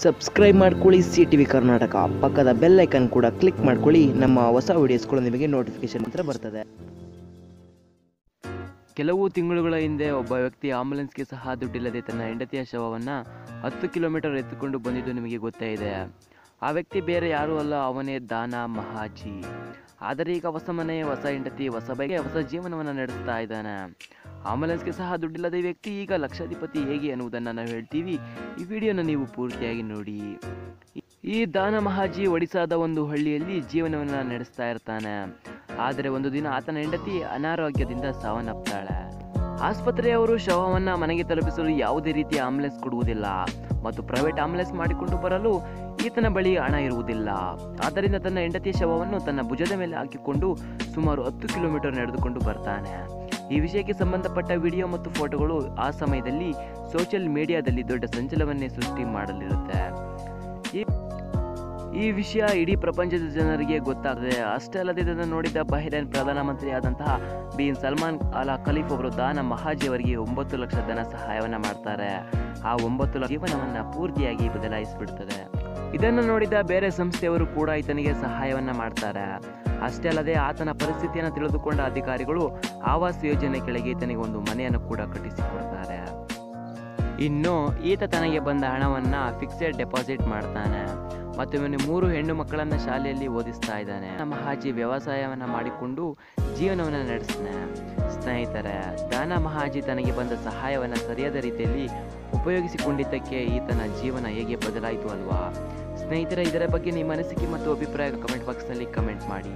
Subscribe ಮಾಡ್ಕೊಳ್ಳಿ CTV Karnataka, ಪಕ್ಕದ bell icon ಕೂಡ ಕ್ಲಿಕ್ ಮಾಡ್ಕೊಳ್ಳಿ. ನಮ್ಮ ಹೊಸ ವಿಡಿಯೋಸ್ಗಳು ನಿಮಗೆ ನೋಟಿಫಿಕೇಶನ್ ಮಾತ್ರ ಬರ್ತದೆ. ಕೆಲವು ತಿಂಗಳುಗಳ ಹಿಂದೆ ಒಬ್ಬ ವ್ಯಕ್ತಿ ಆಂಬುಲೆನ್ಸ್ಗೆ ಸಹ ದುಡ್ಡಿಲ್ಲದೆ ತನ್ನ ಹೆಂಡತಿಯ ಶವವನ್ನು 10 ಕಿಲೋಮೀಟರ್ ಎತ್ತುಕೊಂಡು ಬಂದಿದ್ದು ನಿಮಗೆ ಗೊತ್ತೇ ಇದೆ. ಆ ವ್ಯಕ್ತಿ ಬೇರೆ ಯಾರೂ ಅಲ್ಲ, ಅವನೇ ದಾನ ಮಹಾಜಿ. ಆದರೆ ಈಗ ಹೊಸ ಮನೆ, ಹೊಸ ಹೆಂಡತಿ, ಹೊಸ ಬಗೆ, ಹೊಸ ಜೀವನವನ್ನು ನಡೆಸ್ತಾ ಇದ್ದಾನೆ. ಆಂಬುಲೆನ್ಸ್ಗೆ ಸಹ ದುಡ್ಡಿಲ್ಲದ ವ್ಯಕ್ತಿ ಈಗ ಲಕ್ಷಾಧಿಪತಿ ಹೇಗೆ ಅನ್ನುವುದನ್ನು ನಾವು ಹೇಳ್ತೀವಿ. ಈ ವಿಡಿಯೋನ ನೀವು ಪೂರ್ತಿಯಾಗಿ ನೋಡಿ. ಈ ದಾನ ಮಹಾಜಿ ಒಡಿಸಾದ ಒಂದು ಹಳ್ಳಿಯಲ್ಲಿ ಜೀವನವನ್ನು ನಡೆಸ್ತಾ ಇರ್ತಾನೆ. ಆದರೆ ಒಂದು ದಿನ ಆತನ ಹೆಂಡತಿ ಅನಾರೋಗ್ಯದಿಂದ ಸಾವನ್ನಪ್ತಾಳೆ. ಆಸ್ಪತ್ರೆಯವರು ಶವವನ್ನು ಮನೆಗೆ ತಲುಪಿಸಲು ಯಾವುದೇ ರೀತಿಯ ಆಂಬುಲೆನ್ಸ್ ಕೊಡುವುದಿಲ್ಲ ಮತ್ತು ಪ್ರೈವೇಟ್ ಆಂಬುಲೆನ್ಸ್ ಮಾಡಿಕೊಂಡು ಬರಲು ಈತನ ಬಳಿ ಹಣ ಇರುವುದಿಲ್ಲ. ಆದ್ದರಿಂದ ತನ್ನ ಹೆಂಡತಿಯ ಶವವನ್ನು ತನ್ನ ಭುಜದ ಮೇಲೆ ಹಾಕಿಕೊಂಡು ಸುಮಾರು 10 ಕಿಲೋಮೀಟರ್ ನಡೆದುಕೊಂಡು ಬರ್ತಾನೆ. ಈ ವಿಷಯಕ್ಕೆ ಸಂಬಂಧಪಟ್ಟ ವಿಡಿಯೋ ಮತ್ತು ಫೋಟೋಗಳು ಆ ಸಮಯದಲ್ಲಿ ಸೋಷಿಯಲ್ ಮೀಡಿಯಾದಲ್ಲಿ ದೊಡ್ಡ ಸಂಚಲನವನ್ನೇ ಸೃಷ್ಟಿ ಮಾಡಲಿರುತ್ತೆ. ಈ ವಿಷಯ ಇಡೀ ಪ್ರಪಂಚದ ಜನರಿಗೆ ಗೊತ್ತಾಗಿದೆ. ಅಷ್ಟೇ ಅಲ್ಲದೆ ಇದನ್ನು ನೋಡಿದ ಬಹ್ರೇನ್ ಪ್ರಧಾನಮಂತ್ರಿ ಆದಂತಹ ಬಿನ್ ಸಲ್ಮಾನ್ ಅಲ್ ಖಲೀಫ್ ಅವರು ದಾನ ಮಹಾಜಿ ಅವರಿಗೆ 9 ಲಕ್ಷ ಧನ ಸಹಾಯವನ್ನು ಮಾಡ್ತಾರೆ. ಆ 9 ಲಕ್ಷ ಜೀವನವನ್ನು ಪೂರ್ತಿಯಾಗಿ ಬದಲಾಯಿಸಿಬಿಡ್ತದೆ. ಇದನ್ನು ನೋಡಿದ ಬೇರೆ ಸಂಸ್ಥೆಯವರು ಕೂಡ ಈತನಿಗೆ ಸಹಾಯವನ್ನು ಮಾಡ್ತಾರೆ. ಅಷ್ಟೇ ಅಲ್ಲದೆ ಆತನ ಪರಿಸ್ಥಿತಿಯನ್ನು ತಿಳಿದುಕೊಂಡ ಅಧಿಕಾರಿಗಳು ಆವಾಸ್ ಯೋಜನೆ ಕೆಳಗೆ ಈತನಿಗೆ ಒಂದು ಮನೆಯನ್ನು ಕೂಡ ಕಟ್ಟಿಸಿಕೊಡ್ತಾರೆ. ಇನ್ನು ಈತ ತನಗೆ ಬಂದ ಹಣವನ್ನು ಫಿಕ್ಸೆಡ್ ಡೆಪಾಸಿಟ್ ಮಾಡ್ತಾನೆ ಮತ್ತು ಇವನು 3 ಹೆಣ್ಣು ಮಕ್ಕಳನ್ನು ಶಾಲೆಯಲ್ಲಿ ಓದಿಸ್ತಾ ಇದ್ದಾನೆ. ಮಹಾಜಿ ವ್ಯವಸಾಯವನ್ನು ಮಾಡಿಕೊಂಡು ಜೀವನವನ್ನು ನಡೆಸ್ತಾನೆ. ಸ್ನೇಹಿತರೆ, ದಾನ ಮಹಾಜಿ ತನಗೆ ಬಂದ ಸಹಾಯವನ್ನು ಸರಿಯಾದ ರೀತಿಯಲ್ಲಿ ಉಪಯೋಗಿಸಿಕೊಂಡಿದ್ದಕ್ಕೆ ಈತನ ಜೀವನ ಹೇಗೆ ಬದಲಾಯಿತು ಅಲ್ವಾ? ಸ್ನೇಹಿತರೆ, ಇದರ ಬಗ್ಗೆ ನಿಮ್ಮ ಅನಿಸಿಕೆ ಮತ್ತು ಅಭಿಪ್ರಾಯ ಕಮೆಂಟ್ ಬಾಕ್ಸ್ನಲ್ಲಿ ಕಮೆಂಟ್ ಮಾಡಿ.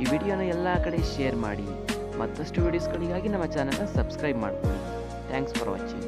ಈ ವಿಡಿಯೋನ ಎಲ್ಲ ಕಡೆ ಶೇರ್ ಮಾಡಿ. ಮತ್ತಷ್ಟು ವಿಡಿಯೋಸ್ಗಳಿಗಾಗಿ ನಮ್ಮ ಚಾನಲ್ನ ಸಬ್ಸ್ಕ್ರೈಬ್ ಮಾಡ್ಕೊಳ್ಳಿ. Thanks for watching.